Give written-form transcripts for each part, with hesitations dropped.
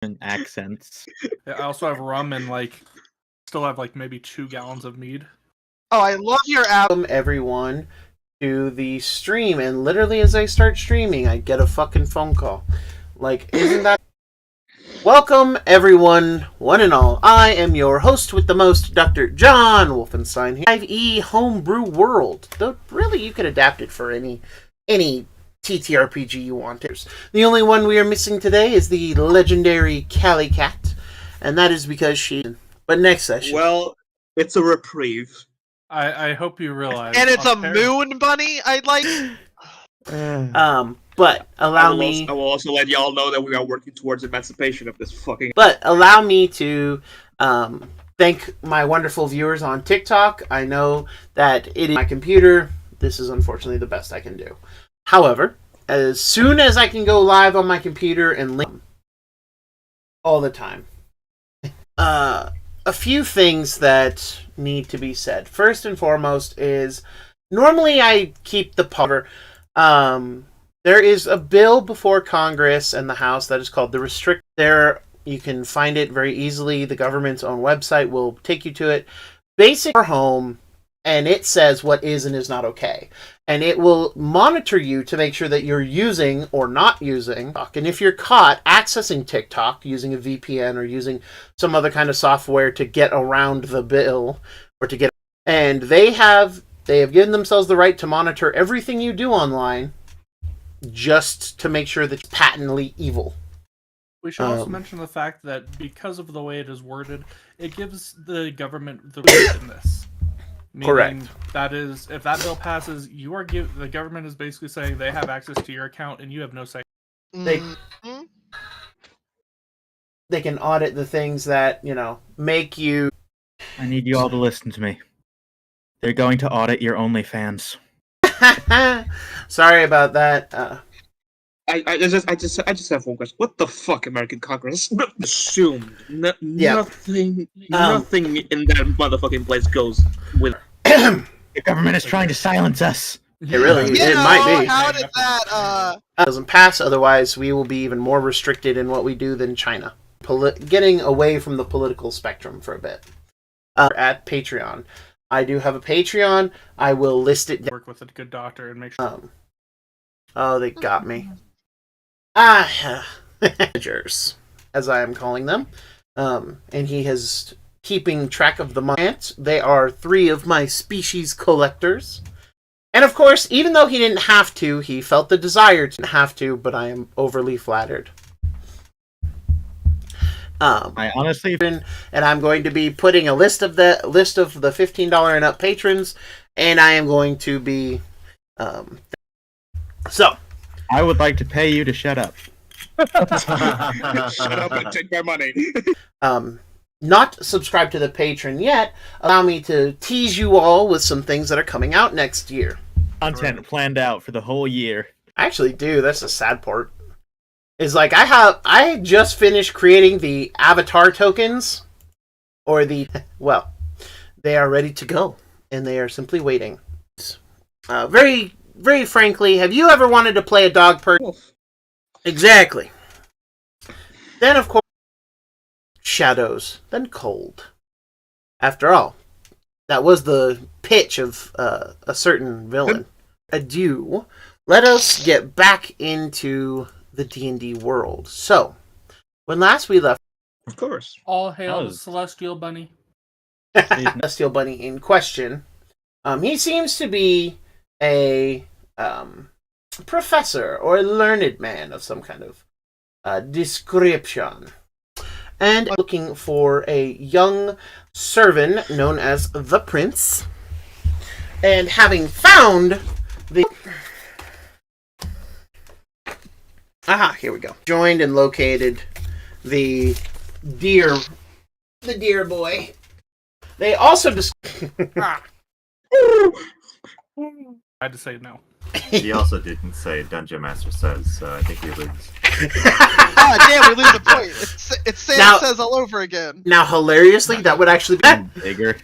and accents. I also have rum and still have maybe 2 gallons of mead. Oh, I love your app. Welcome everyone to the stream, and literally as I start streaming, I get a fucking phone call. Isn't that... Welcome everyone, one and all. I am your host with the most, Dr.JWolfenstein here. 5e Homebrew World. Though really, you could adapt it for any TTRPG you want. The only one we are missing today is the legendary Callie Cat, and that is because she... But next session... Well, it's a reprieve. I hope you realize... And it's a moon bunny, I'd like... But allow me... I will also let y'all know that we are working towards emancipation of this fucking... But allow me to thank my wonderful viewers on TikTok. I know that it is my computer. This is unfortunately the best I can do. However, as soon as I can go live on my computer and link all the time. A few things that need to be said. First and foremost is, normally I keep the power. There is a bill before Congress and the House that is called the Restrict. There, you can find it very easily. The government's own website will take you to it. Basically, your home, and it says what is and is not okay. And it will monitor you to make sure that you're using or not using TikTok. And if you're caught accessing TikTok using a VPN or using some other kind of software to get around the bill, or to get... And they have given themselves the right to monitor everything you do online, just to make sure that it's patently evil. We should also mention the fact that because of the way it is worded, it gives the government the right in this. Meaning, correct. That is, if that bill passes, the government is basically saying they have access to your account and you have no say. They can audit the things that, make you... I need you all to listen to me. They're going to audit your OnlyFans. Sorry about that. I just have one question. What the fuck, American Congress? Assumed. Nothing in that motherfucking place goes with... The government is trying to silence us. It really it might be. How did that, doesn't pass, otherwise we will be even more restricted in what we do than China. Getting away from the political spectrum for a bit. At Patreon. I do have a Patreon. I will list it. Work with a good doctor and make sure. Oh, they got me. Managers, as I am calling them. And he has keeping track of the months. They are 3 of my species collectors. And of course, even though he didn't have to, he felt the desire to have to, but I am overly flattered. I honestly... And I'm going to be putting a list of the $15 and up patrons, and I am going to be... So... I would like to pay you to shut up. Shut up and take my money. Not subscribed to the Patreon yet. Allow me to tease you all with some things that are coming out next year. Content planned out for the whole year. I actually do. That's the sad part. Is I just finished creating the avatar tokens, or well, they are ready to go, and they are simply waiting. Very, very frankly, have you ever wanted to play a dog person? Exactly. Then, of course, shadows, then cold. After all, that was the pitch of a certain villain. Adieu. Let us get back into the D&D world. So, when last we left... Of course. All hail the Celestial Bunny. Celestial Bunny in question. He seems to be a professor or a learned man of some kind of description. And looking for a young servant known as the Prince. And having found the... Aha, here we go. Joined and located the deer boy. They also I had to say no. He also didn't say Dungeon Master says, so I think we lose. damn, we lose a point. It's Sam says all over again. Now, hilariously, that would actually be... Bigger.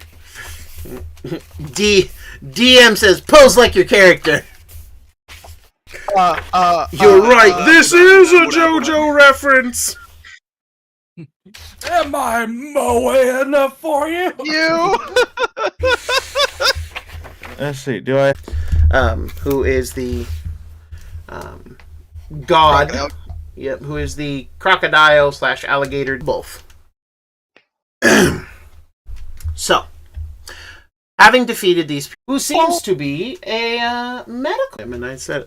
DM says, pose like your character. You're right, this is a JoJo reference! Am I moe enough for you? You. Let's see. Do I? Who is the god? Crocodile. Yep. Who is the crocodile / alligator? Both. So, having defeated these people, who seems to be a medical, and I said,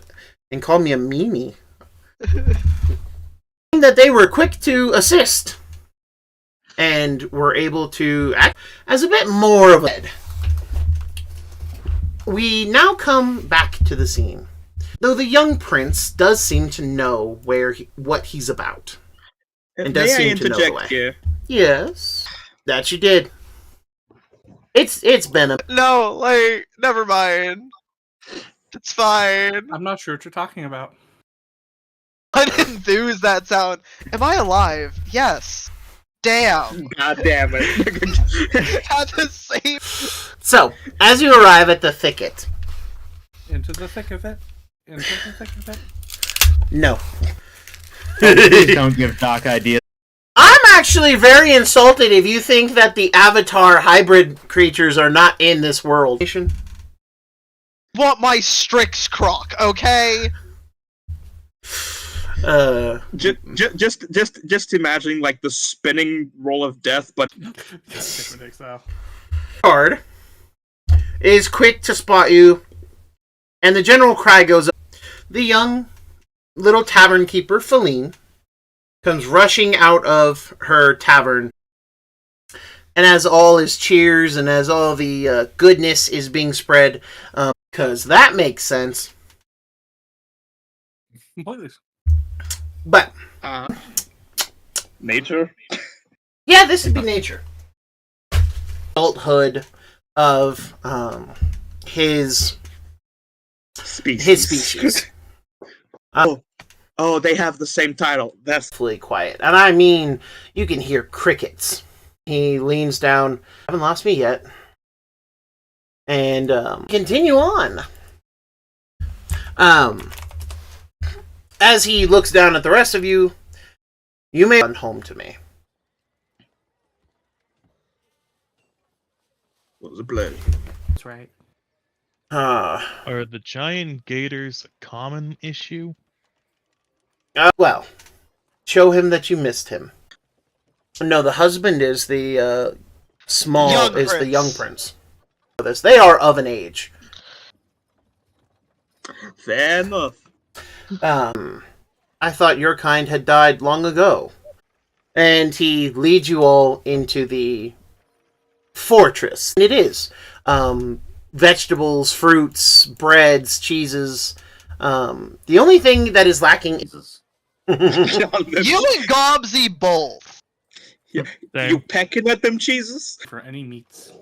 and called me a meanie, that they were quick to assist and were able to act as a bit more of a. We now come back to the scene, though the young prince does seem to know what he's about, and does seem to know the way. Here? Yes, that you did. It's been a No, like, never mind. It's fine. I'm not sure what you're talking about. I didn't use that sound. Am I alive? Yes. Damn. God damn it. At the same. So, as you arrive at the thicket, Into the thick of it. Into the thick of it. no. Please don't give Doc ideas. I'm actually very insulted if you think that the Avatar hybrid creatures are not in this world. Want my Strix croc, okay? Just imagining like the spinning roll of death, but Guard is quick to spot you, and the general cry goes up. The young little tavern keeper, Feline, comes rushing out of her tavern, and as all is cheers and as all the goodness is being spread, because that makes sense. But nature. yeah, this would be nature. Adulthood of his species. Oh, they have the same title. That's Fully quiet. And I mean, you can hear crickets. He leans down. Haven't lost me yet. And continue on. As he looks down at the rest of you, you may run home to me. what was a play. That's right. Are the giant gators a common issue? Well, show him that you missed him. No, the husband is the the young prince. They are of an age. Fair enough. I thought your kind had died long ago. And he leads you all into the fortress. And it is. Vegetables, fruits, breads, cheeses. The only thing that is lacking is... You and Gobsy both. You pecking at them cheeses? For any meats.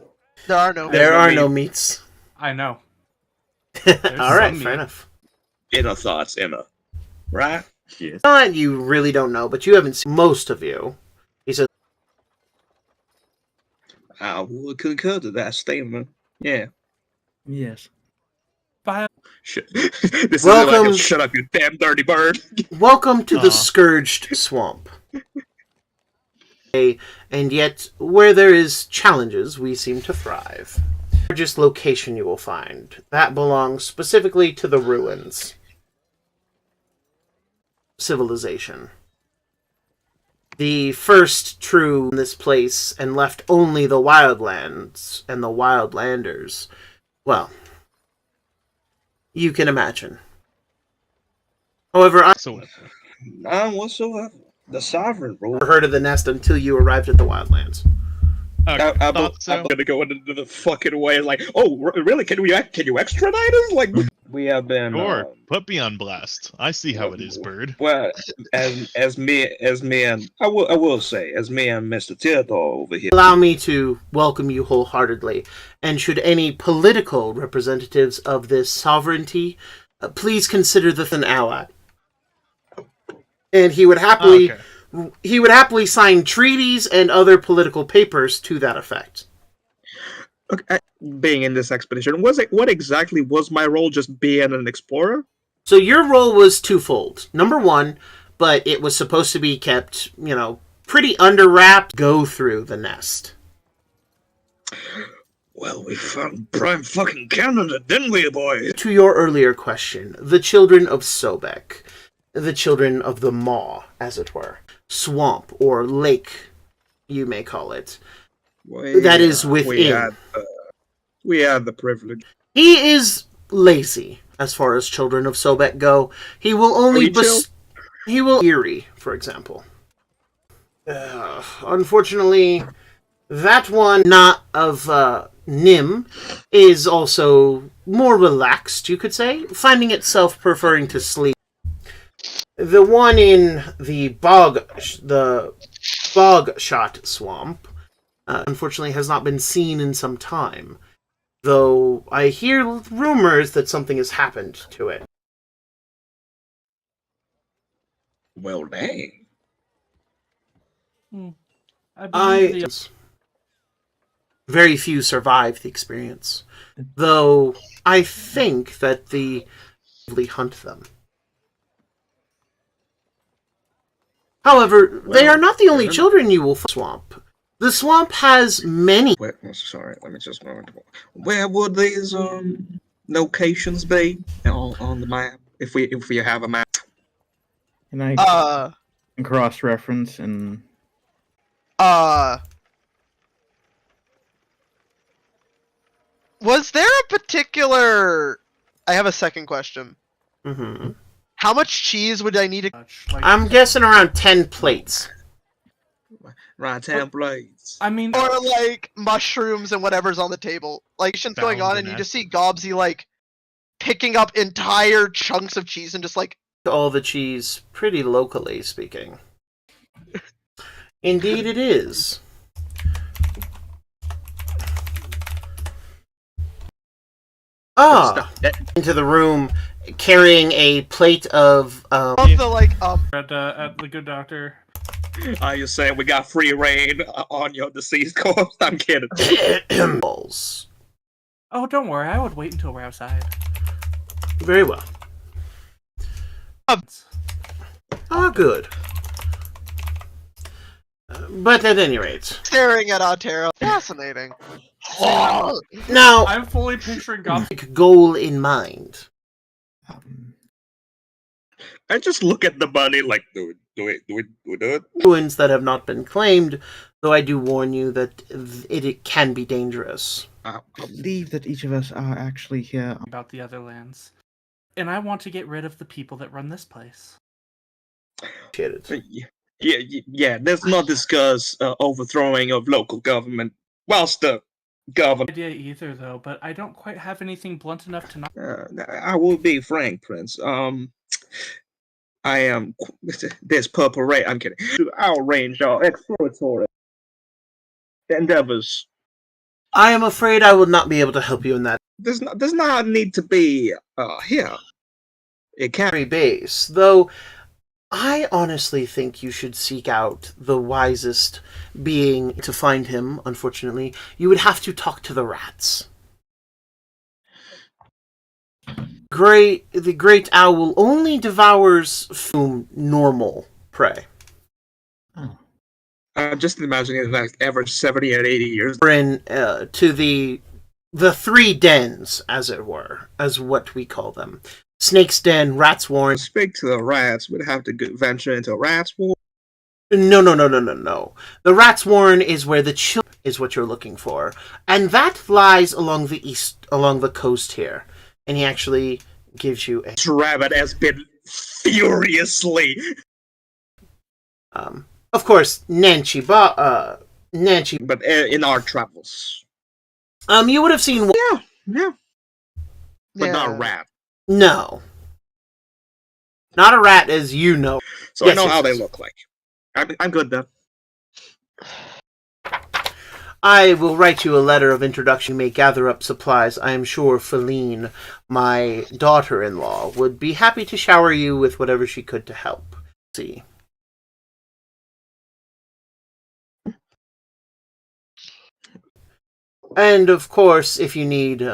There are no. There are no meats. I know. Alright, some fair meat. enough. Inner thoughts, inner. Right? Yes. You really don't know, but you haven't seen most of you. He says, I would concur to that statement. Yeah. Yes. Bye. This Welcome- is like a shut up, you damn dirty bird. welcome to the Scourged Swamp. And yet, where there is challenges, we seem to thrive. The largest location you will find. That belongs specifically to the ruins. Civilization. The first true in this place, and left only the Wildlands and the Wildlanders. Well, you can imagine. However, I So None whatsoever. The sovereign rule. never heard of the nest until you arrived at the Wildlands. okay, I'm thought so. gonna go into the fucking way like, oh, really? Can you extradite us? Like, we have been. Sure, put me on blast. I see how it is, Bird. Well, as me and I will say, as me and Mr. Theodore over here. Allow me to welcome you wholeheartedly, and should any political representatives of this sovereignty please consider this an ally. And he would happily sign treaties and other political papers to that effect. Okay, being in this expedition, what exactly was my role? Just being an explorer? So your role was twofold. Number one, but it was supposed to be kept, pretty underwrapped, go through the nest. Well, we found prime fucking Canada, didn't we, boy? To your earlier question, the children of Sobek, the children of the Maw, as it were, swamp or lake, you may call it, that is within. We had the privilege. He is lazy as far as children of Sobek go. He will only he will Eerie, for example. Unfortunately, that one, not of Nim, is also more relaxed, you could say, finding itself preferring to sleep. The one in the bog shot swamp, unfortunately, has not been seen in some time. Though I hear rumors that something has happened to it. Well, dang. Very few survive the experience. Though I think that they hunt them. However, they are not the only children you will find in the swamp. The swamp has many. Wait, sorry, let me just go. Where would these locations be on the map? If we have a map. Can I cross-reference and? Was there a particular? I have a second question. Mm-hmm. How much cheese would I need to? I'm guessing around 10 plates. Right, 10 plates. I mean, or like mushrooms and whatever's on the table. Like shit's going on, and you just see Gobsy like picking up entire chunks of cheese and just like all the cheese, pretty locally speaking. Indeed, it is. Into the room, carrying a plate of at the good doctor. Are you saying we got free reign on your deceased corpse? I'm kidding. Oh, don't worry. I would wait until we're outside. Very well. Good. But at any rate, staring at Otero. Fascinating. Now, I'm fully picturing Gobsy. Goal in mind. I just look at the bunny like, do it. Ruins that have not been claimed, though I do warn you that it can be dangerous. I believe that each of us are actually here About the other lands. And I want to get rid of the people that run this place. Yeah, let's not discuss overthrowing of local government whilst the government. Idea either, though, but I don't quite have anything blunt enough to not. I will be frank, Prince. I am this purple ray. I'm kidding. To our range, our exploratory endeavors. I am afraid I will not be able to help you in that. Does not need to be here. It can be base, though. I honestly think you should seek out the wisest being to find him. Unfortunately, you would have to talk to the rats. The great owl only devours normal prey. Oh. I'm just imagining that every 70 or 80 years. We're in to the three dens, as it were, as what we call them. Snake's Den, Rat's Warren. To speak to the rats, we'd have to venture into Rat's Warren. No. The Rat's Warren is where the children is what you're looking for, and that lies along the coast here. And he actually gives you a... This rabbit has been furiously... Of course, Nancy. But in our travels. You would have seen... Yeah. But not a rat. No. Not a rat as you know. So yes, I know how they look like. I'm good then. I will write you a letter of introduction. You may gather up supplies. I am sure Feline, my daughter-in-law, would be happy to shower you with whatever she could to help. See. And of course, if you need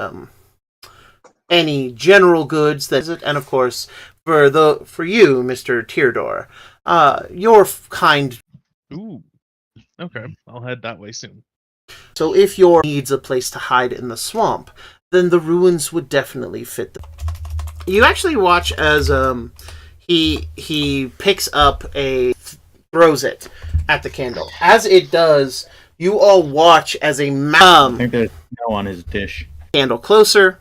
any general goods, and of course for you, Mr. Teardor, your kind Ooh. Okay, I'll head that way soon. So if your needs a place to hide in the swamp, then the ruins would definitely fit. You actually watch as he picks up throws it at the candle. As it does, you all watch as I think there's no on his dish. Candle closer,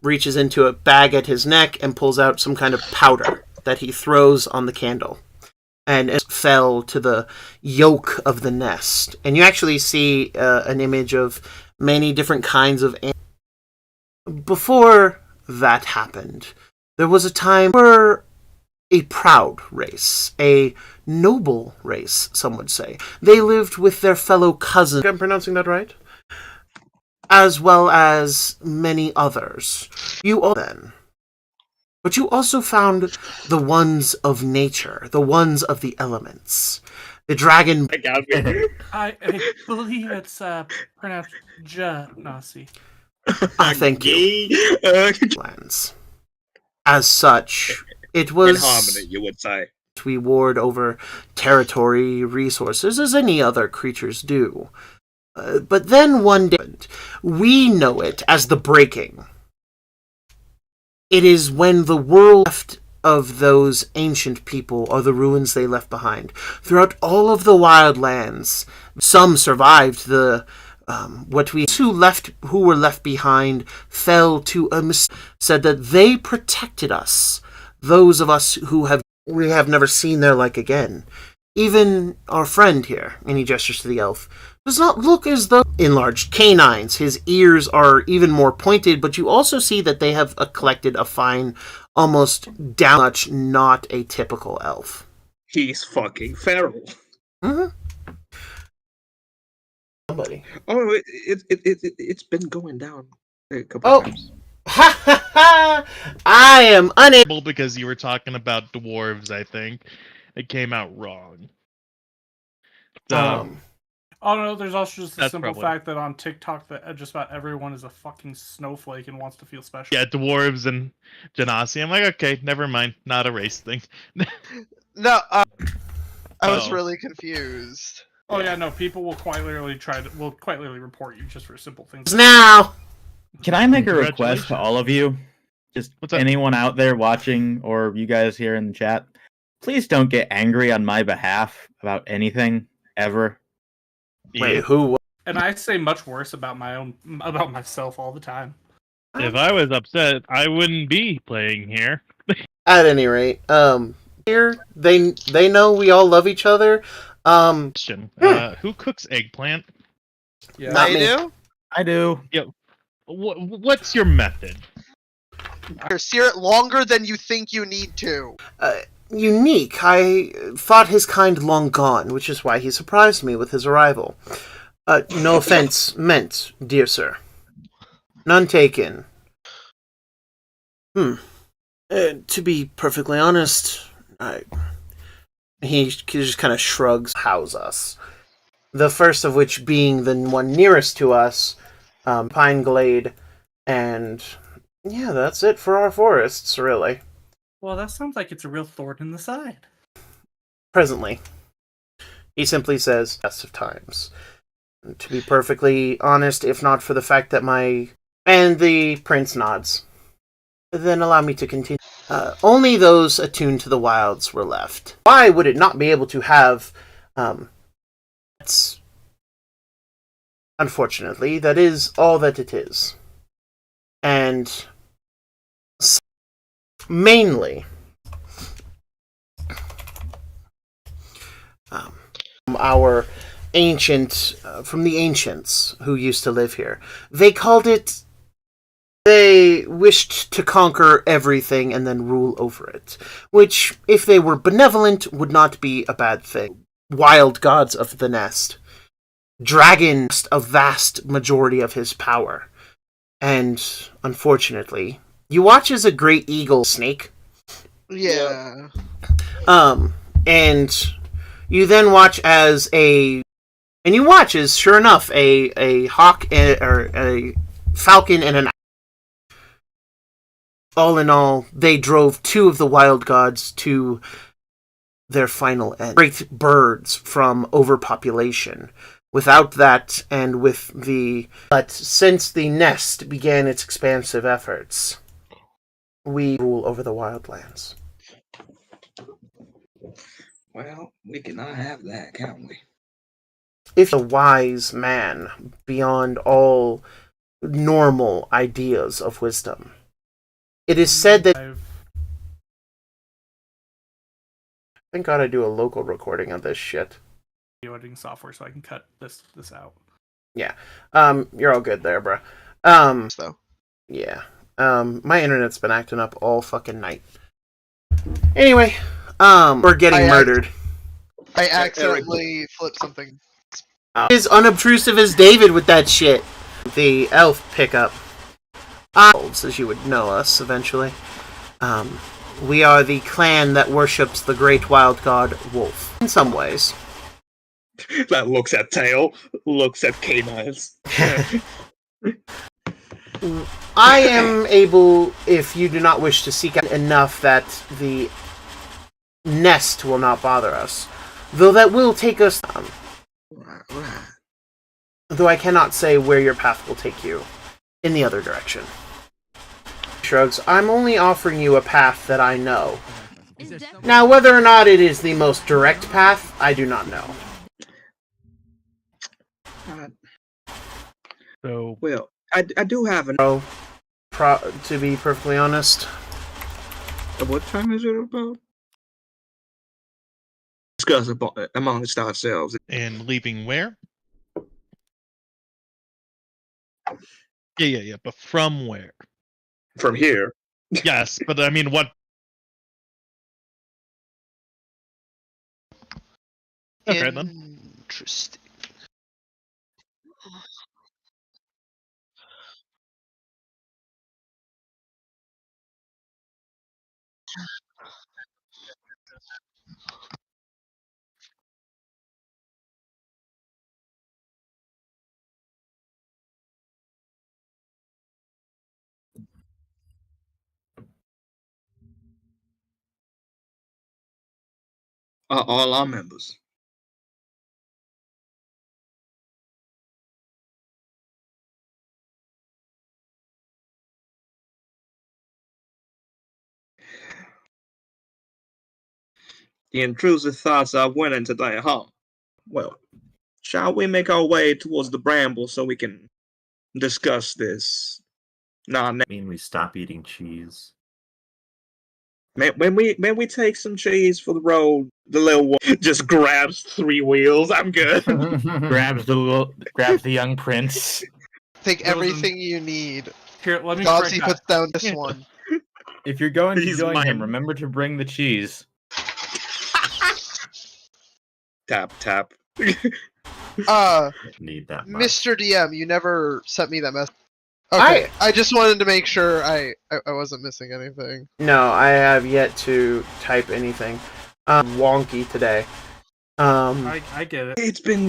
reaches into a bag at his neck and pulls out some kind of powder that he throws on the candle. And it fell to the yolk of the nest. And you actually see an image of many different kinds of animals. Before that happened, there was a time where a proud race, a noble race, some would say. They lived with their fellow cousins. I'm pronouncing that right? As well as many others. You all then. But you also found the ones of nature, the ones of the elements. The dragon... I believe it's pronounced Janasi. Thank you. Lands. As such, it was... In harmony, you would say. We ward over territory, resources, as any other creatures do. But then one day, we know it as the breaking. It is when the world left of those ancient people are the ruins they left behind. Throughout all of the Wildlands, some survived the who were left behind fell to a said that they protected us. Those of us we have never seen their like again. Even our friend here, and he gestures to the elf, does not look as though enlarged canines. His ears are even more pointed, but you also see that they have collected a fine, almost down much not a typical elf. He's fucking feral. Mm-hmm. Somebody. Oh, it's been going down a couple times. Ha ha ha! I am unable because you were talking about dwarves. I think it came out wrong. So, oh no, there's also just the simple probably fact that on TikTok that just about everyone is a fucking snowflake and wants to feel special. Yeah, dwarves and Genasi. I'm like, okay, never mind, not a race thing. No, I was really confused. Oh yeah, no, people will quite literally report you just for simple things. Now, can I make a request to all of you? Just anyone out there watching or you guys here in the chat, please don't get angry on my behalf about anything ever. Wait, who? And I say much worse about myself all the time. If I was upset, I wouldn't be playing here. At any rate, here they know we all love each other. Question: who cooks eggplant? Yeah, I do. I do. Yeah. What's your method? Sear it longer than you think you need to. Unique. I thought his kind long gone, which is why he surprised me with his arrival. No offense meant, dear sir. None taken. To be perfectly honest, he just kind of shrugs. House us. The first of which being the one nearest to us, Pine Glade, and yeah, that's it for our forests, really. Well, that sounds like it's a real thorn in the side. Presently. He simply says, best of times. And to be perfectly honest, if not for the fact that And the prince nods. Then allow me to continue. Only those attuned to the wilds were left. Why would it not be able to have... Unfortunately, that is all that it is. And... mainly... our ancient... from the ancients who used to live here. They called it... They wished to conquer everything and then rule over it. Which, if they were benevolent, would not be a bad thing. Wild gods of the nest. Dragon, a vast majority of his power. And, unfortunately, you watch as a great eagle snake. Yeah. And you then watch as sure enough, a hawk or a falcon and an... All in all, they drove two of the wild gods to their final end. Great birds from overpopulation. Without that, and with the... But since the nest began its expansive efforts, we rule over the wildlands. Well, we cannot have that, can we? If a wise man, beyond all normal ideas of wisdom, it is said that... Thank God I do a local recording of this shit. Editing software so I can cut this out. Yeah. You're all good there, bro. Yeah. My internet's been acting up all fucking night. Anyway, we're getting murdered. I accidentally flipped something. As unobtrusive as David with that shit. The elf pickup. As you would know us eventually. We are the clan that worships the great wild god Wolf. In some ways. That looks at tail, looks at canines. I am able, if you do not wish to seek out enough that the nest will not bother us. Though that will take us... Right. Though I cannot say where your path will take you. In the other direction. Shrugs, I'm only offering you a path that I know. Now, whether or not it is the most direct path, I do not know. So, well, I do have an... to be perfectly honest. What time is it about? Discuss amongst ourselves. And leaving where? Yeah, but from where? From here. Yes, but I mean, what... Okay, then. Interesting. All our members. The intrusive thoughts are winning today, huh? Well, shall we make our way towards the bramble so we can discuss this? I mean, we stop eating cheese. When we take some cheese for the road, the little one just grabs 3 wheels. I'm good. grabs the young prince. Take everything you need. Here, let me Godsy puts down this one. If you're going to He's join mine. him, remember to bring the cheese. Tap. Need that much. Mr. DM, you never sent me that message. Okay, I just wanted to make sure I wasn't missing anything. No, I have yet to type anything. Wonky today. I get it. It's been